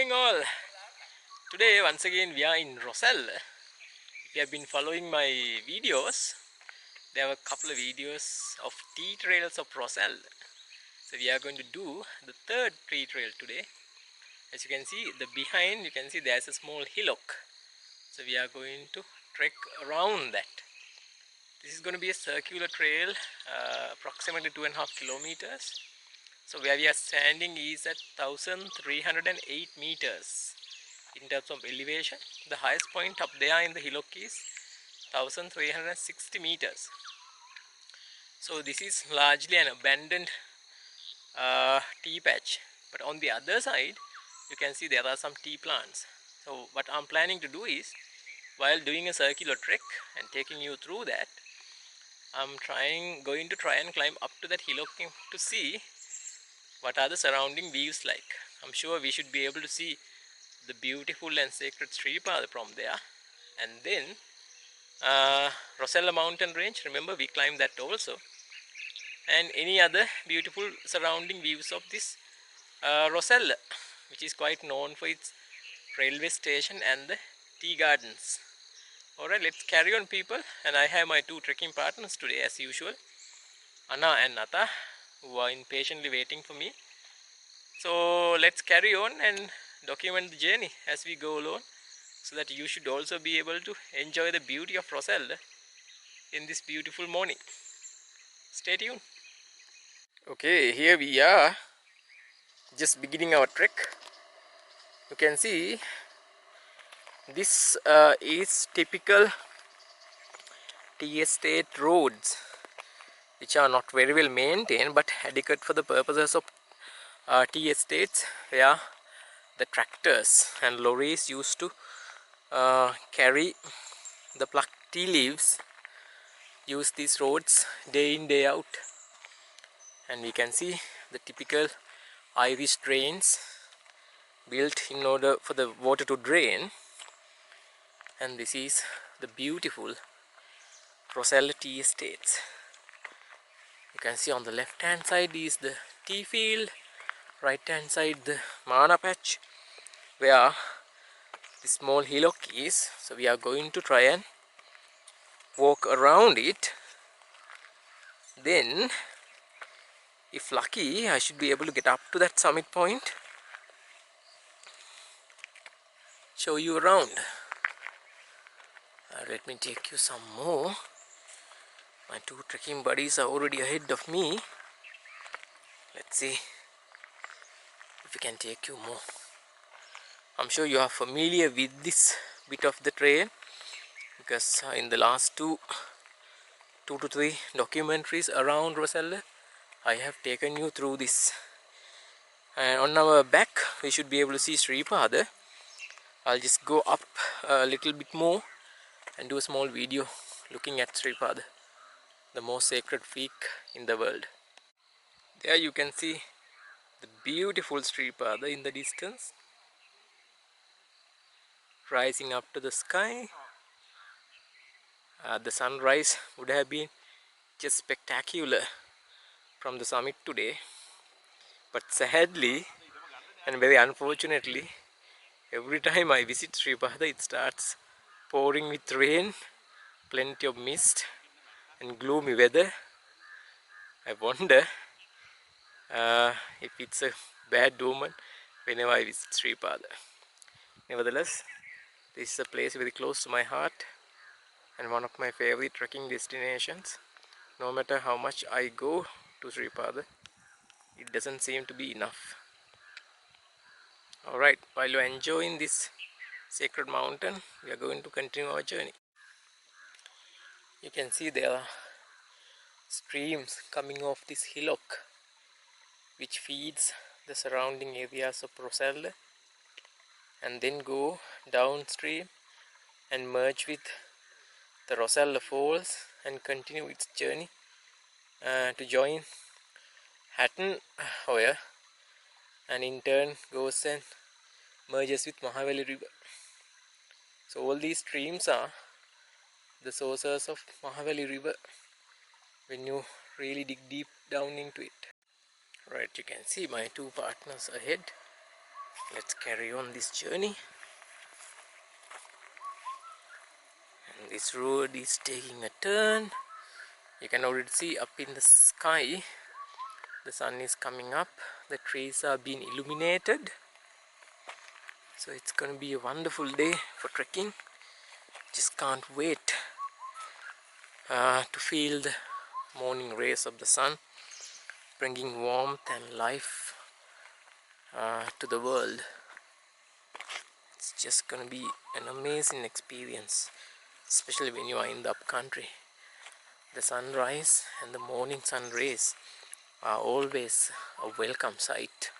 morning all. Today once again we are in Rozella. If you have been following my videos, there are a couple of videos of tea trails of Rozella. So we are going to do the third tea trail today. As you can see, the behind you can see there's a small hillock. So we are going to trek around that. This is going to be a circular trail, approximately 2.5 kilometers. So where we are standing is at 1308 meters in terms of elevation. The highest point up there in the hillock is 1360 meters. So this is largely an abandoned tea patch, but on the other side you can see there are some tea plants. So what I'm planning to do is, while doing a circular trek and taking you through that, I'm going to try and climb up to that hillock to see what are the surrounding views like. I'm sure we should be able to see the beautiful and sacred Sripada from there, and then Rozella Mountain Range, remember we climbed that also, and any other beautiful surrounding views of this Rozella, which is quite known for its railway station and the tea gardens. Alright, let's carry on people, and I have my two trekking partners today as usual, Anna and Nata, who are impatiently waiting for me. So let's carry on and document the journey as we go along, so that you should also be able to enjoy the beauty of Rozella in this beautiful morning. Stay tuned. Okay, here we are, just beginning our trek. You can see this is typical tea estate roads, which are not very well maintained but adequate for the purposes of tea estates, where the tractors and lorries used to carry the plucked tea leaves, use these roads day in day out. And we can see the typical Irish drains built in order for the water to drain. And this is the beautiful Rozella Tea Estates. You can see on the left hand side is the tea field, right hand side the mana patch where the small hillock is. So we are going to try and walk around it. Then if lucky, I should be able to get up to that summit point, show you around. Let me take you some more. My two trekking buddies are already ahead of me. Let's see if we can take you more. I'm sure you are familiar with this bit of the trail, because in the last two to three documentaries around Rozella, I have taken you through this. And on our back we should be able to see Sripada. I'll just go up a little bit more and do a small video looking at Sripada, the most sacred peak in the world. There you can see the beautiful Sripada in the distance, rising up to the sky. The sunrise would have been just spectacular from the summit today, but sadly and very unfortunately, every time I visit Sripada it starts pouring with rain, plenty of mist and gloomy weather. I wonder if it's a bad omen whenever I visit Sripada. Nevertheless, this is a place very close to my heart and one of my favorite trekking destinations. No matter how much I go to Sripada, it doesn't seem to be enough. Alright, while you are enjoying this sacred mountain, we are going to continue our journey. You can see there are streams coming off this hillock, which feeds the surrounding areas of Rozella, and then go downstream and merge with the Rozella Falls and continue its journey to join Hatton Hoya, and in turn goes and merges with Mahaweli River. So all these streams are the sources of Mahaweli River when you really dig deep down into it. Right, you can see my two partners ahead. Let's carry on this journey. And this road is taking a turn. You can already see up in the sky, the sun is coming up. The trees are being illuminated. So it's going to be a wonderful day for trekking. Just can't wait to feel the morning rays of the sun, bringing warmth and life to the world. It's just going to be an amazing experience, especially when you are in the upcountry. The sunrise and the morning sun rays are always a welcome sight.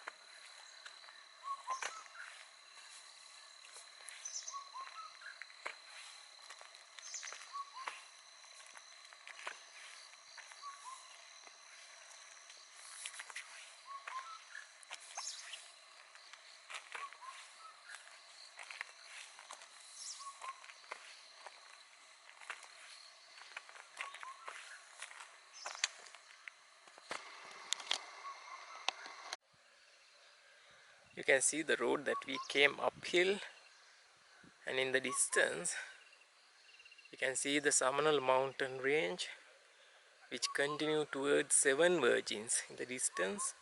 You can see the road that we came uphill, and in the distance you can see the Rozella Mountain Range, which continue towards Seven Virgins in the distance.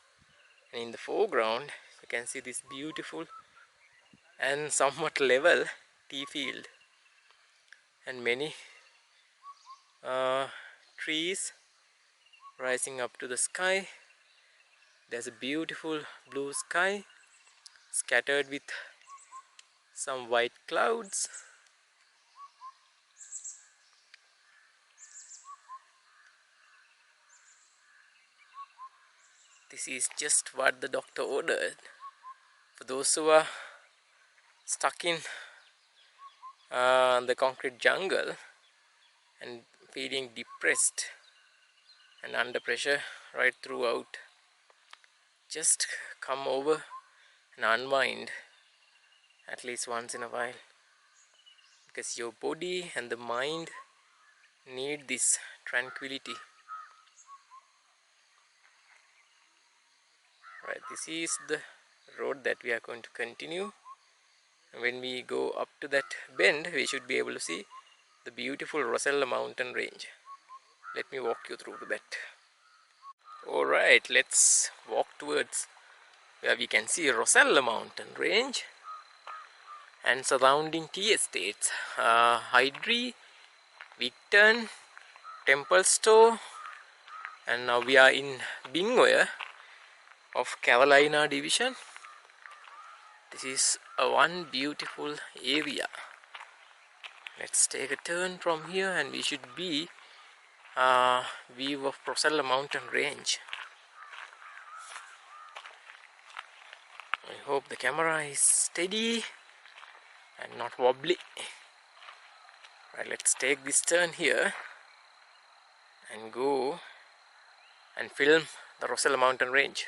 And in the foreground you can see this beautiful and somewhat level tea field and many trees rising up to the sky. There's a beautiful blue sky scattered with some white clouds. This is just what the doctor ordered for those who are stuck in the concrete jungle and feeling depressed and under pressure right throughout. Just come over and unwind at least once in a while, because your body and the mind need this tranquility. Right, this is the road that we are going to continue. When we go up to that bend, we should be able to see the beautiful Rozella Mountain Range. Let me walk you through that. Alright, let's walk towards where we can see Rozella Mountain Range and surrounding tea estates, Hydri, Victon, Temple Store, and now we are in Binoya of Carolina Division. This is a one beautiful area. Let's take a turn from here and we should be view of Rozella Mountain Range. I hope the camera is steady and not wobbly. Right, let's take this turn here and go and film the Rozella Mountain Range.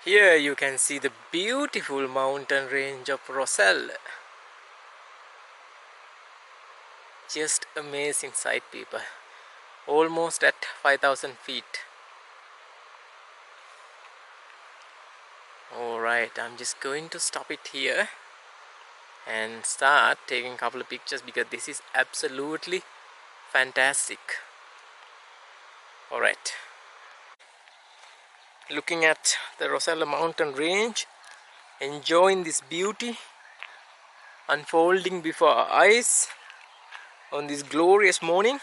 Here you can see the beautiful mountain range of Rozella. Just amazing sight, people. Almost at 5,000 feet. Alright, I'm just going to stop it here and start taking a couple of pictures because this is absolutely fantastic. Alright. Looking at the Rozella Mountain Range, enjoying this beauty unfolding before our eyes on this glorious morning.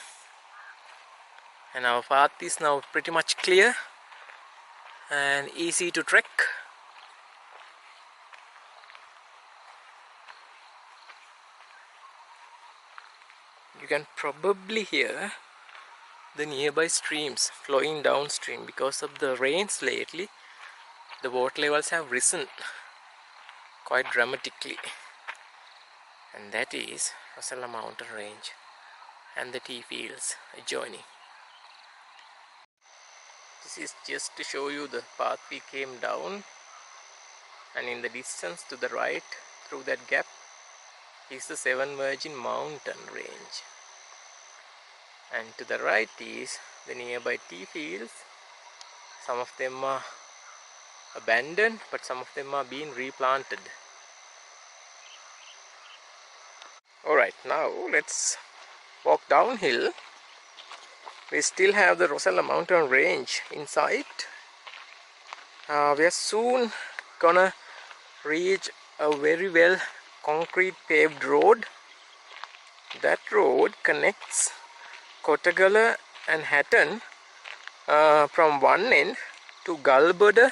And our path is now pretty much clear and easy to trek. you can probably hear the nearby streams flowing downstream. Because of the rains lately, the water levels have risen quite dramatically, and that is Rozella Mountain Range and the tea fields adjoining. This is just to show you the path we came down, and in the distance to the right through that gap is the Virgins Mountain Range, and to the right is the nearby tea fields. Some of them are abandoned, but some of them are being replanted. Alright, now let's walk downhill. We still have the Rozella Mountain Range in sight. We are soon gonna reach a very well concrete paved road. That road connects Kottagala and Hatton from one end to Galboda,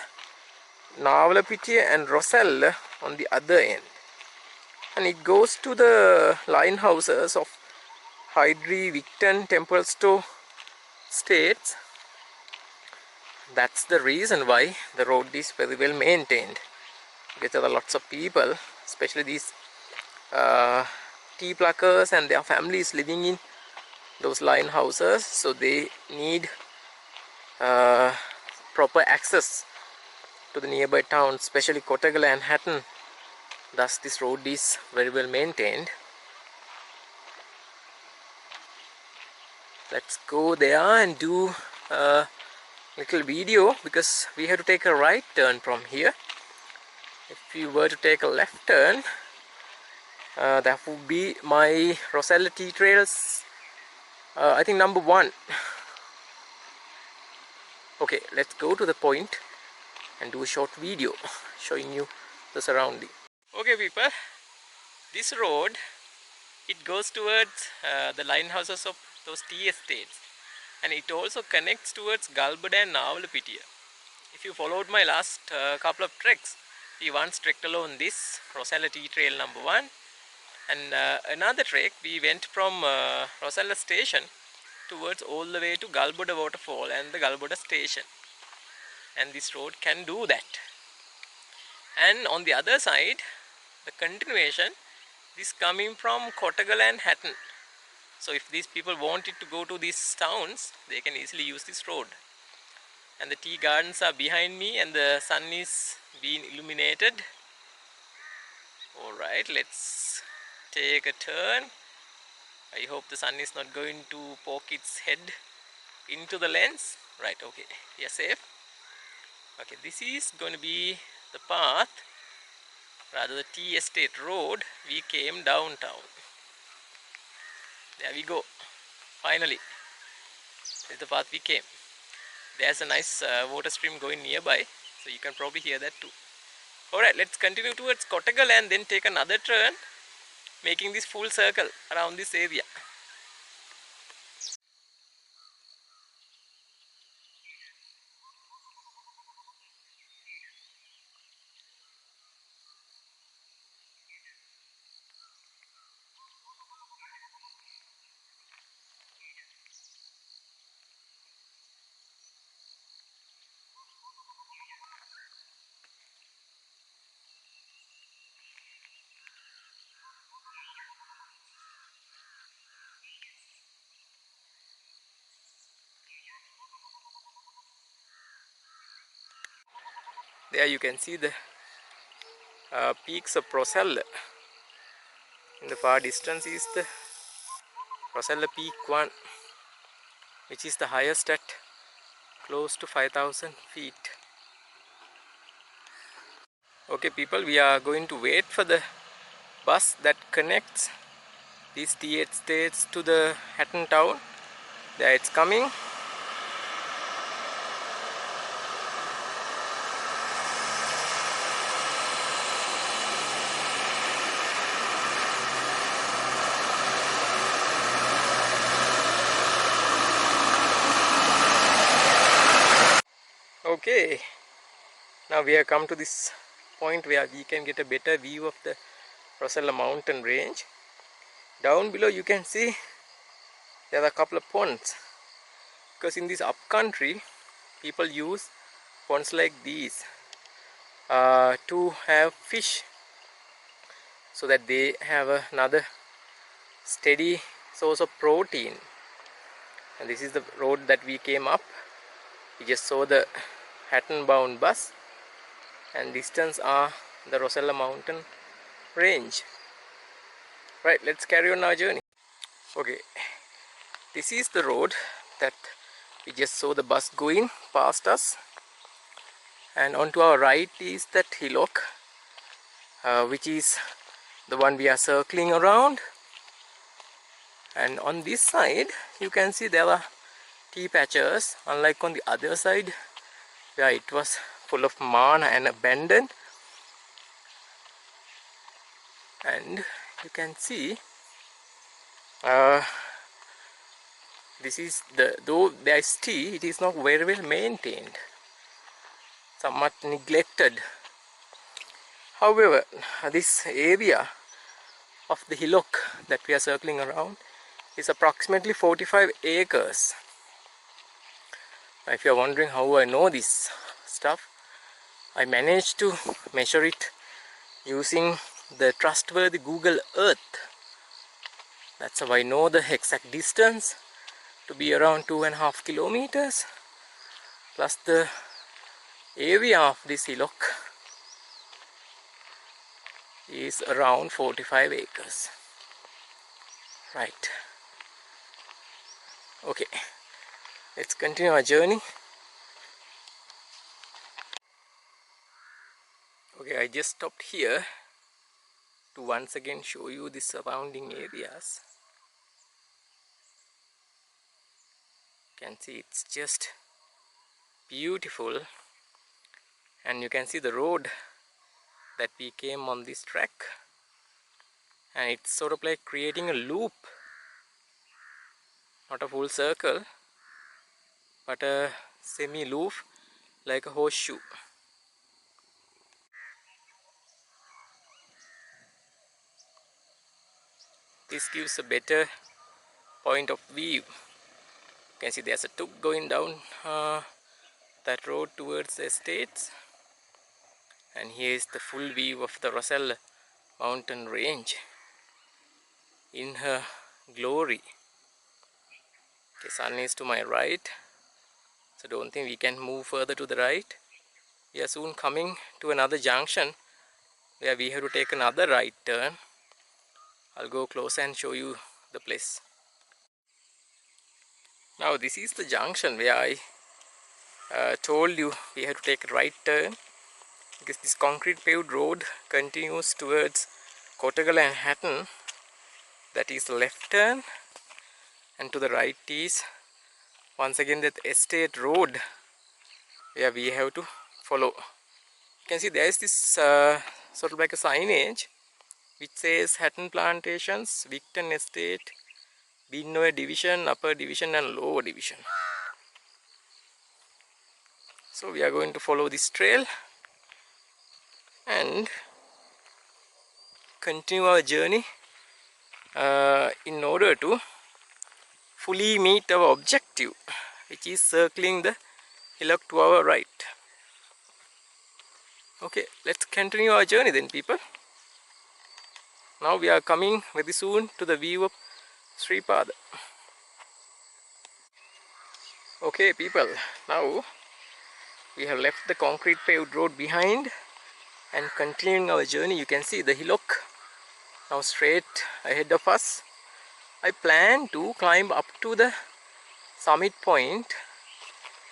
Nawalapitiya and Rozella on the other end, and it goes to the line houses of Hydri, Victon, Templestowe states. That's the reason why the road is very well maintained, because there are lots of people, especially these tea pluckers and their families living in those line houses, so they need proper access to the nearby towns, especially Kottagala and Hatton. Thus this road is very well maintained. Let's go there and do a little video, because we have to take a right turn from here. If you were to take a left turn, that would be my Rozella Tea Trails, I think number 1. Okay, let's go to the point and do a short video showing you the surrounding. Okay people, this road, it goes towards the line houses of those tea estates, and it also connects towards Galboda and Nawalapitiya. If you followed my last couple of treks, we once trekked along this Rozella Tea Trail number 1, and another trek we went from Rozella station towards all the way to Galboda waterfall and the Galboda station, and this road can do that. And on the other side, the continuation is coming from Kottagala and Hatton. So if these people wanted to go to these towns, they can easily use this road. And the tea gardens are behind me, and the sun is being illuminated. Alright, let's take a turn. I hope the sun is not going to poke its head into the lens. Right, okay, we are safe. Okay, this is going to be the path, rather the tea estate road we came downtown. There we go, finally. This is the path we came. There's a nice water stream going nearby, so you can probably hear that too. Alright, let's continue towards Kottagala and then take another turn, making this full circle around this area. There you can see the peaks of Rozella. In the far distance is the Rozella Peak 1, which is the highest at close to 5,000 feet. Okay people, we are going to wait for the bus that connects these tea estates to the Hatton town. There it's coming. Okay, now we have come to this point where we can get a better view of the Rozella Mountain Range. Down below you can see there are a couple of ponds, because in this upcountry people use ponds like these to have fish, so that they have another steady source of protein. And this is the road that we came up. We just saw the Hatton bound bus, and distance are the Rozella Mountain Range. Right, let's carry on our journey. Okay, this is the road that we just saw the bus going past us, and on to our right is that hillock, which is the one we are circling around. And on this side you can see there are tea patches, unlike on the other side where it was full of man and abandoned. And you can see this is though there is tea, it is not very well maintained, somewhat neglected. However, this area of the hillock that we are circling around is approximately 45 acres. Now, if you are wondering how I know this stuff, I managed to measure it using the trustworthy Google Earth. That's how I know the exact distance to be around 2.5 kilometers, plus the area of this hillock is around 45 acres. Right. Okay, let's continue our journey. Okay, I just stopped here to once again show you the surrounding areas. You can see it's just beautiful, and you can see the road that we came on this track, and it's sort of like creating a loop, not a full circle but a semi loop, like a horseshoe. This gives a better point of view. You can see there's a tuk going down that road towards the estates, and here is the full view of the Rozella Mountain Range in her glory. The sun is to my right, so don't think we can move further to the right. We are soon coming to another junction where we have to take another right turn. I'll go close and show you the place. Now this is the junction where I told you we have to take a right turn, because this concrete paved road continues towards Kottagal and Hatton. That is the left turn, and to the right is once again that estate road where we have to follow. You can see there is this sort of like a signage which says Hatton Plantations, Victon Estate, Binoya Division, Upper Division and Lower Division. So we are going to follow this trail and continue our journey in order to fully meet our objective, which is circling the hillock to our right. Okay, let's continue our journey then, people. Now we are coming very soon to the view of Sripada. Okay people, now we have left the concrete paved road behind and continuing our journey. You can see the hillock now straight ahead of us. I plan to climb up to the summit point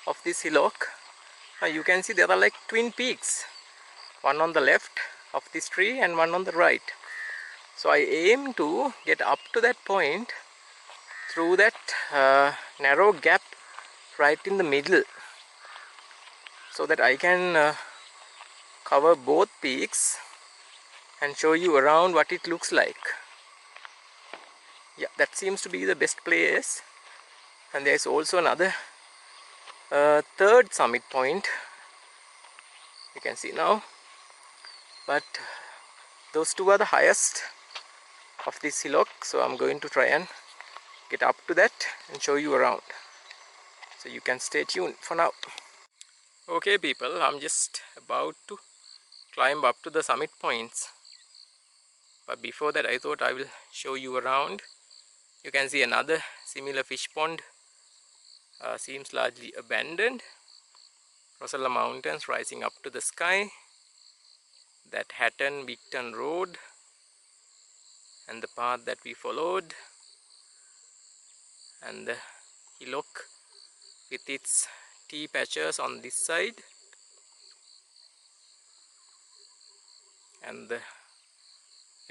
of this hillock. Now you can see there are like twin peaks, one on the left of this tree and one on the right. So I aim to get up to that point through that narrow gap right in the middle, so that I can cover both peaks and show you around what it looks like. Yeah, that seems to be the best place. And there is also another third summit point, you can see now, but those two are the highest of this hillock, so I'm going to try and get up to that and show you around. So you can stay tuned for now. Okay people, I'm just about to climb up to the summit points. But before that I thought I will show you around. You can see another similar fish pond. Seems largely abandoned. Rozella Mountains rising up to the sky. That Hatton-Wigton Road and the path that we followed. And the hillock with its tea patches on this side. And the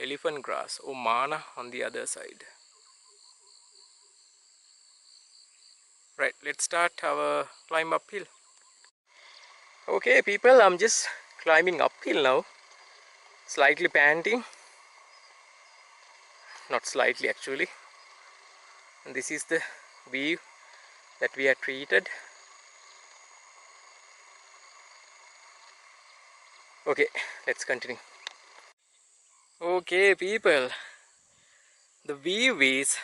elephant grass or mana on the other side. Right, let's start our climb uphill. Okay people, I'm just climbing uphill now. Slightly panting. Not slightly actually. And this is the view that we are treated. Okay, let's continue. Okay people, the view is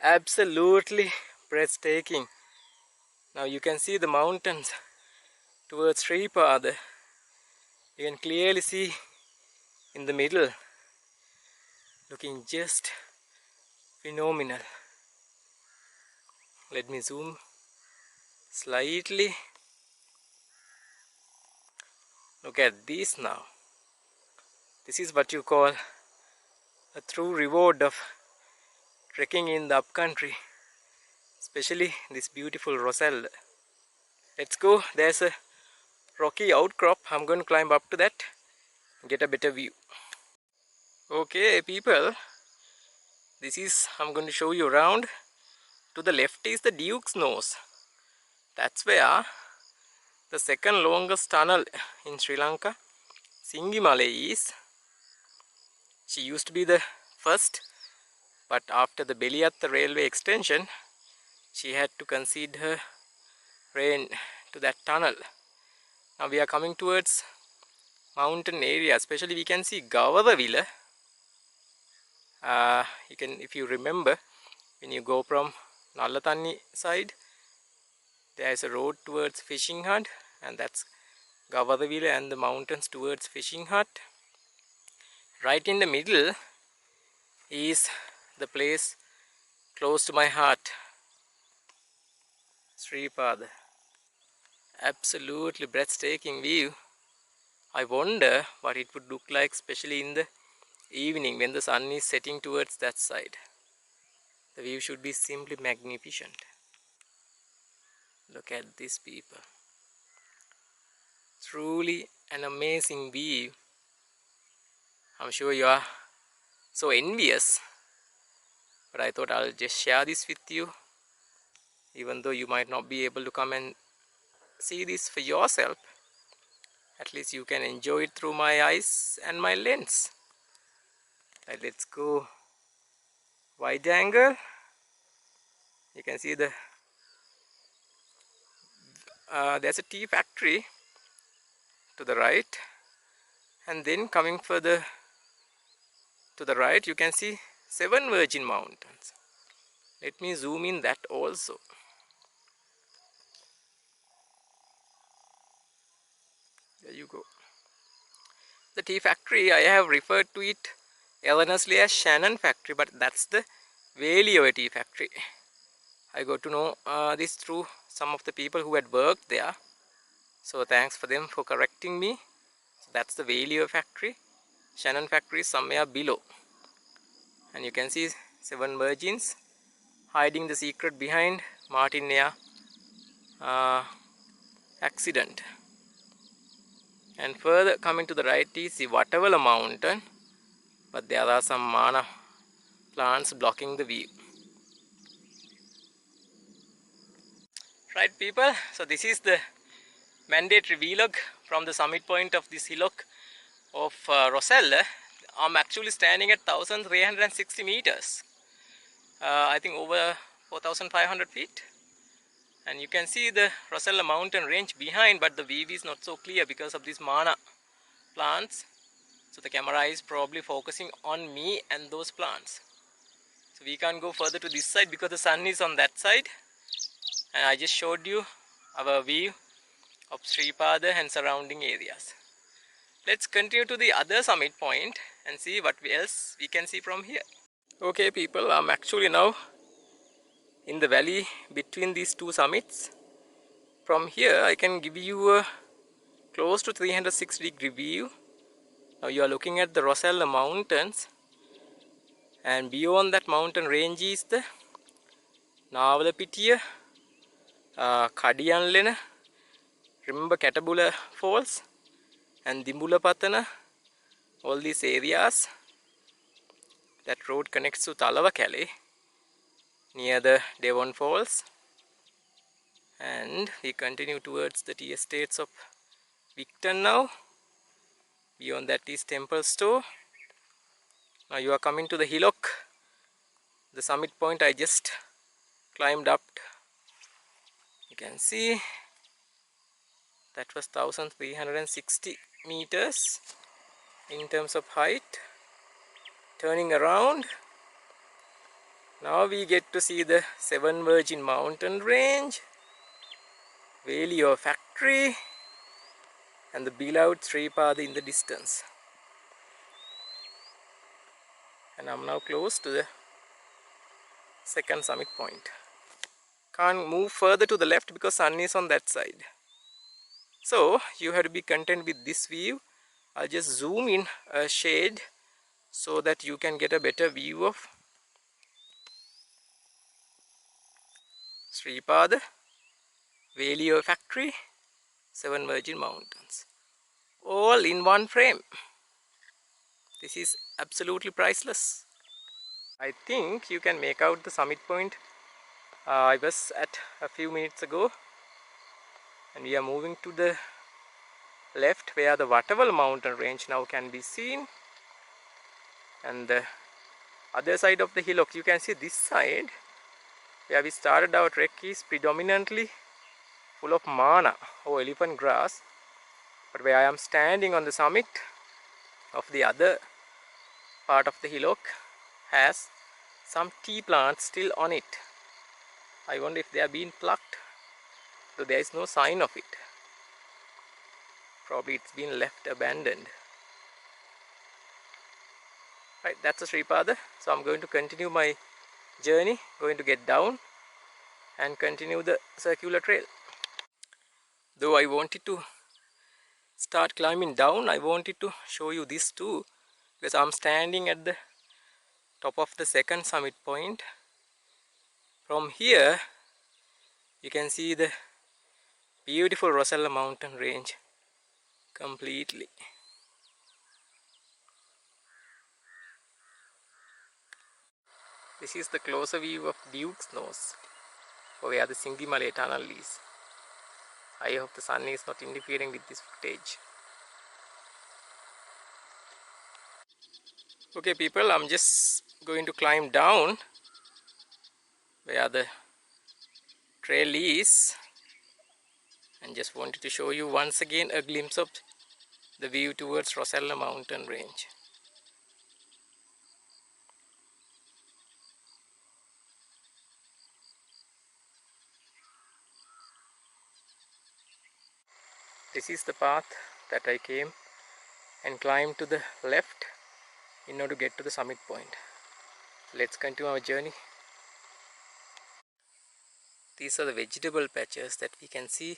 absolutely breathtaking. Now you can see the mountains towards Sripada. You can clearly see in the middle, looking just phenomenal. Let me zoom slightly. Look at this now. This is what you call a true reward of trekking in the upcountry, especially this beautiful Rozella. Let's go. There's a rocky outcrop. I'm going to climb up to that and get a better view. Okay people, this is, I'm going to show you around. To the left is the Duke's Nose. That's where the second longest tunnel in Sri Lanka, Singimale, is. She used to be the first, but after the Beliatta railway extension, she had to concede her reign to that tunnel. Now we are coming towards mountain area, especially we can see Gavaravila. You can, if you remember, when you go from Nallatanni side, there is a road towards Fishing Hut, and that's Gavaravila and the mountains towards Fishing Hut. Right in the middle is the place close to my heart, Sripada. Absolutely breathtaking view. I wonder what it would look like, especially in the evening when the sun is setting towards that side. The view should be simply magnificent. Look at this people. Truly an amazing view. I'm sure you are so envious, but I thought I'll just share this with you, even though you might not be able to come and see this for yourself. At least you can enjoy it through my eyes and my lens. Right, let's go wide angle. You can see the there's a tea factory to the right, and then coming further to the right you can see 7 Virgin Mountains. Let me zoom in that also. There you go. The tea factory, I have referred to it erroneously as Shannon factory, but that's the Valeo tea factory. I got to know this through some of the people who had worked there, so thanks for them for correcting me. So that's the Valeo factory. Shannon factory is somewhere below, and you can see 7 Virgins hiding the secret behind Martin Air accident. And further coming to the right is the Watawala Mountain, but there are some mana plants blocking the view. Right people, so this is the mandatory vlog from the summit point of this hillock of Rozella. I'm actually standing at 1360 meters. I think over 4500 feet. And you can see the Rozella Mountain Range behind, but the view is not so clear because of these mana plants. So the camera is probably focusing on me and those plants. So we can't go further to this side because the sun is on that side. And I just showed you our view of Sripada and surrounding areas. Let's continue to the other summit point and see what else we can see from here. Okay people, I'm actually now in the valley between these two summits. From here I can give you a close to 360-degree view. Now you are looking at the Rozella Mountains, and beyond that mountain range is the Nawalapitiya, Kadiyanlena, remember Katabula Falls, and Dimbulapatana. All these areas. That road connects to Talawakale near the Devon Falls, and we continue towards the tea estates of Victon now. Beyond that is Temple Store. Now you are coming to the hillock, the summit point I just climbed up. You can see that was 1360 meters in terms of height. Turning around, now we get to see the Virgins Mountain Range, Abeywickrema factory, and the beloved Sripada in the distance. And I'm now close to the second summit point. Can't move further to the left because sun is on that side. So you have to be content with this view. I'll just zoom in a shade so that you can get a better view of Sripada, Abeywickrema factory, Virgins Mountains, all in one frame. This is absolutely priceless. I think you can make out the summit point I was at a few minutes ago, and we are moving to the left where the Watawala Mountain Range now can be seen, and the other side of the hillock, you can see this side where we started our trek is predominantly full of mana or elephant grass, but where I am standing on the summit of the other part of the hillock has some tea plants still on it. I wonder if they are being plucked, though there is no sign of it. Probably it's been left abandoned. Right, that's a Sripada. So I'm going to continue my journey, going to get down and continue the circular trail. Though I wanted to start climbing down, I wanted to show you this too, because I'm standing at the top of the second summit point. From here you can see the beautiful Rozella Mountain Range completely. This is the closer view of Duke's Nose, where the Singimale tunnel is. I hope the sun is not interfering with this footage. Okay people, I'm just going to climb down where the trail is, and just wanted to show you once again a glimpse of the view towards Rozella Mountain Range. This is the path that I came and climbed to the left in order to get to the summit point. Let's continue our journey. These are the vegetable patches that we can see.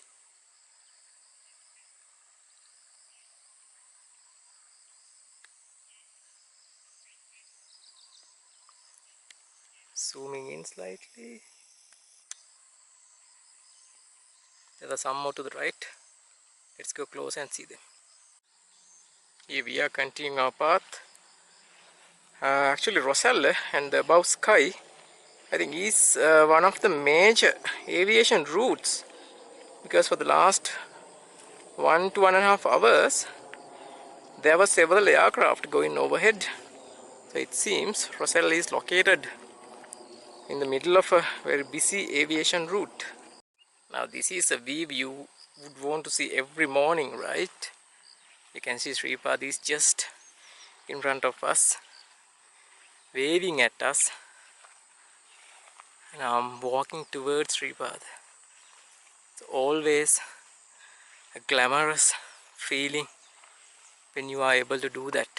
Zooming in slightly. There are some more to the right. Let's go close and see them. Here we are continuing our path. Actually Rozella and the above sky, I think is one of the major aviation routes, because for the last 1 to 1.5 hours there were several aircraft going overhead. So it seems Rozella is located in the middle of a very busy aviation route. Now this is a view you would want to see every morning, right? You can see Sripada is just in front of us, waving at us. and I'm walking towards Sripada. It's always a glamorous feeling when you are able to do that.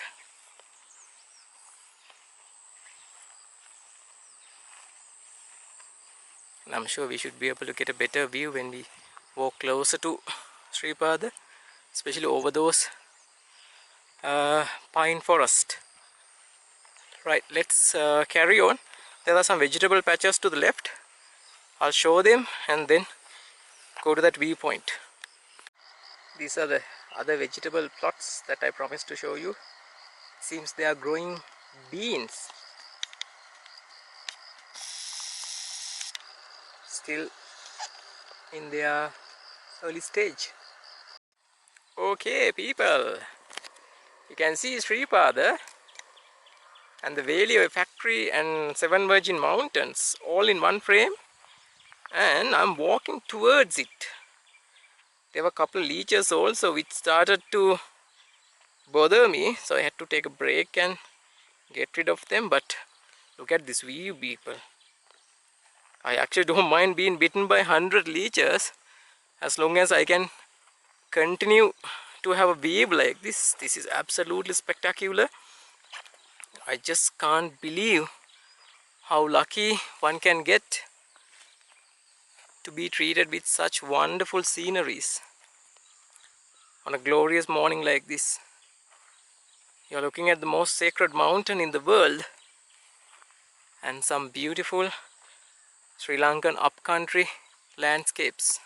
And I'm sure we should be able to get a better view when we walk closer to Sripada, especially over those pine forest. Right, let's carry on. There are some vegetable patches to the left. I'll show them and then go to that viewpoint. These are the other vegetable plots that I promised to show you. Seems they are growing beans. Still in their early stage. Okay people, you can see Sripada and the Valeo factory and 7 Virgin Mountains all in one frame, and I'm walking towards it. There were a couple of leeches also which started to bother me, so I had to take a break and get rid of them. But look at this view people. I actually don't mind being bitten by 100 leeches as long as I can continue to have a view like this. This is absolutely spectacular. I just can't believe how lucky one can get to be treated with such wonderful sceneries on a glorious morning like this. You're looking at the most sacred mountain in the world and some beautiful Sri Lankan upcountry landscapes.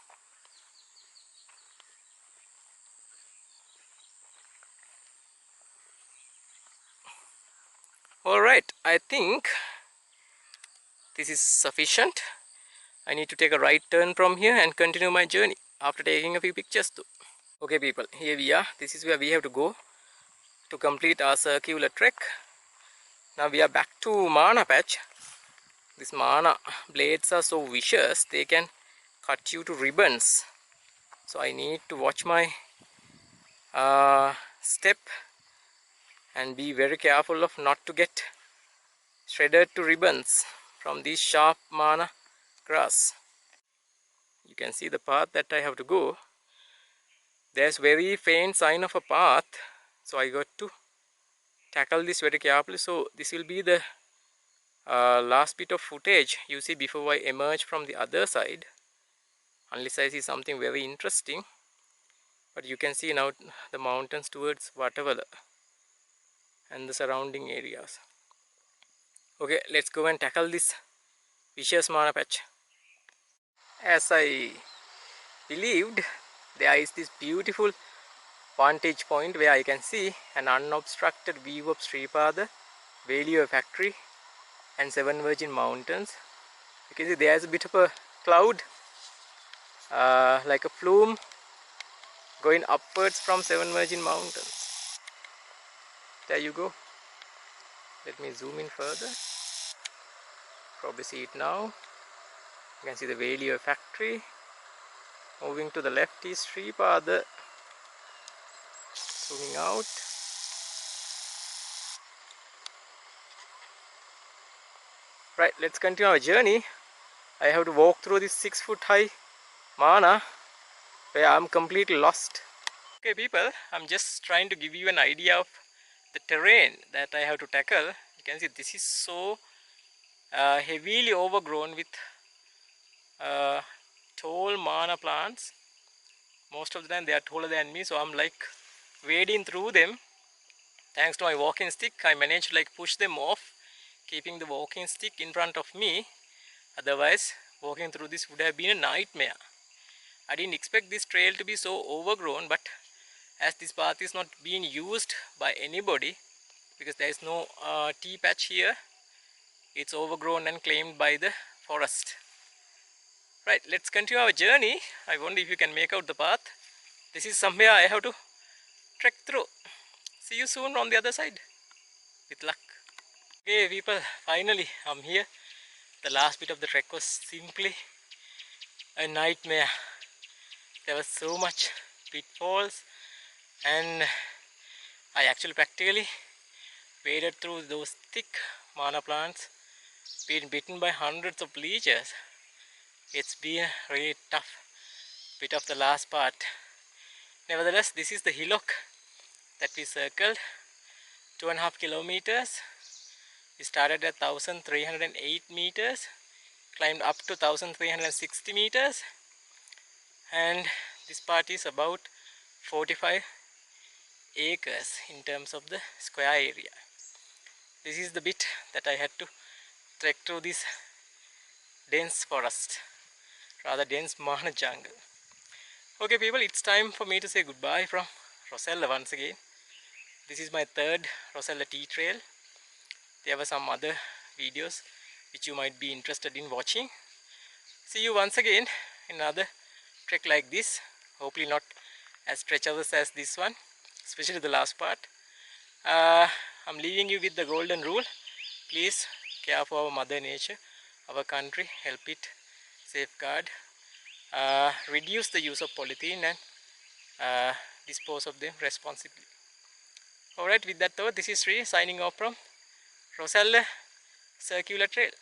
Alright, I think this is sufficient. I need to take a right turn from here and continue my journey after taking a few pictures too. Okay people, here we are. This is where we have to go to complete our circular trek. Now we are back to Mana patch. These Mana blades are so vicious, they can cut you to ribbons. So I need to watch my step and be very careful of not to get shredded to ribbons from this sharp Mana grass. You can see the path that I have to go. There's very faint sign of a path, so I got to tackle this very carefully. So this will be the last bit of footage you see before I emerge from the other side, unless I see something very interesting. But you can see now the mountains towards Watawala and the surrounding areas. Okay, let's go and tackle this vicious Mana patch. As I believed, there is this beautiful vantage point where I can see an unobstructed view of Sripada, Valeo factory and 7 Virgin Mountains. You can see there is a bit of a cloud, like a plume going upwards from 7 Virgin Mountains. There you go. Let me zoom in further. Probably see it now. You can see the Valeo factory. Moving to the left is Sripada. Zooming out. Right, let's continue our journey. I have to walk through this 6-foot high Mana where I'm completely lost. Okay people, I'm just trying to give you an idea of the terrain that I have to tackle. You can see this is so heavily overgrown with tall Mana plants. Most of the time they are taller than me, so I'm like wading through them. Thanks to my walking stick, I managed to like push them off, keeping the walking stick in front of me. Otherwise, walking through this would have been a nightmare. I didn't expect this trail to be so overgrown, but as this path is not being used by anybody, because there is no tea patch here, it's overgrown and claimed by the forest. Right, let's continue our journey. I wonder if you can make out the path. This is somewhere I have to trek through. See you soon on the other side, with luck. Okay people, finally I'm here. The last bit of the trek was simply a nightmare. There was so much pitfalls, and I actually practically waded through those thick Mana plants been bitten by hundreds of leeches. It's been a really tough bit of the last part. Nevertheless, this is the hillock that we circled, 2.5 kilometers. We started at 1308 meters, climbed up to 1360 meters, and this part is about 45 acres in terms of the square area. This is the bit that I had to trek through this dense forest, rather dense Mahana jungle. Okay people, it's time for me to say goodbye from Rozella once again. This is my third Rozella tea trail. There were some other videos which you might be interested in watching. See you once again in another trek like this. Hopefully not as treacherous as this one, especially the last part. I'm leaving you with the golden rule. Please care for our mother nature, our country, help it safeguard, reduce the use of polythene, and dispose of them responsibly. Alright, with that thought, this is Sri signing off from Rozella Circular Trail.